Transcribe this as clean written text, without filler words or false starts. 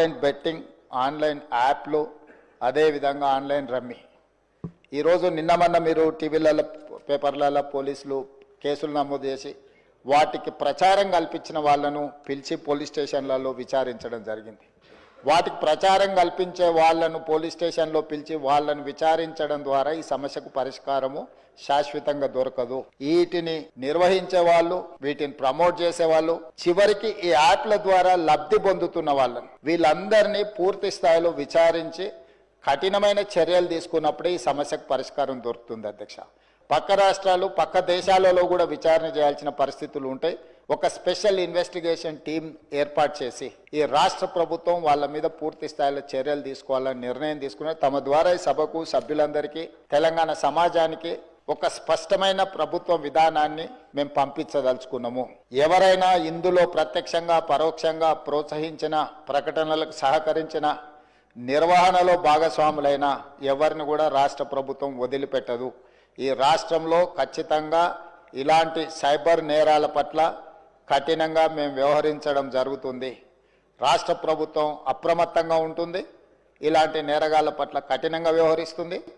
Online betting, online యాప్లు, అదేవిధంగా online rummy. ఈరోజు నిన్న మొన్న మీరు టీవీలలో పేపర్లలో పోలీసులు కేసులు నమోదు చేసి వాటికి ప్రచారం కల్పించిన వాళ్ళను పిలిచి పోలీస్ స్టేషన్లలో విచారించడం జరిగింది. వాటికి ప్రచారం కల్పించే వాళ్ళను పోలీస్ స్టేషన్లో పిలిచి వాళ్ళను విచారించడం ద్వారా ఈ సమస్యకు పరిష్కారము శాశ్వతంగా దొరకదు. వీటిని నిర్వహించే వాళ్ళు, వీటిని ప్రమోట్ చేసే వాళ్ళు, చివరికి ఈ యాప్ల ద్వారా లబ్ధి పొందుతున్న వాళ్ళను వీళ్ళందరినీ పూర్తి స్థాయిలో విచారించి కఠినమైన చర్యలు తీసుకున్నప్పుడే ఈ సమస్యకు పరిష్కారం దొరుకుతుంది అధ్యక్ష. పక్క రాష్ట్రాలు, పక్క దేశాలలో కూడా విచారణ చేయాల్సిన పరిస్థితులు ఉంటాయి. ఒక స్పెషల్ ఇన్వెస్టిగేషన్ టీం ఏర్పాటు చేసి ఈ రాష్ట్ర ప్రభుత్వం వాళ్ళ మీద పూర్తి స్థాయిలో చర్యలు తీసుకోవాలని నిర్ణయం తీసుకున్నారు. తమ ద్వారా ఈ సభకు, సభ్యులందరికీ, తెలంగాణ సమాజానికి ఒక స్పష్టమైన ప్రభుత్వ విధానాన్ని మేము పంపించదలుచుకున్నాము. ఎవరైనా ఇందులో ప్రత్యక్షంగా, పరోక్షంగా ప్రోత్సహించిన, ప్రకటనలకు సహకరించిన, నిర్వహణలో భాగస్వాములైన ఎవరిని కూడా రాష్ట్ర ప్రభుత్వం వదిలిపెట్టదు. ఈ రాష్ట్రంలో ఖచ్చితంగా ఇలాంటి సైబర్ నేరాల పట్ల కఠినంగా మేము వ్యవహరించడం జరుగుతుంది. రాష్ట్ర ప్రభుత్వం అప్రమత్తంగా ఉంటుంది, ఇలాంటి నేరగాళ్ల పట్ల కఠినంగా వ్యవహరిస్తుంది.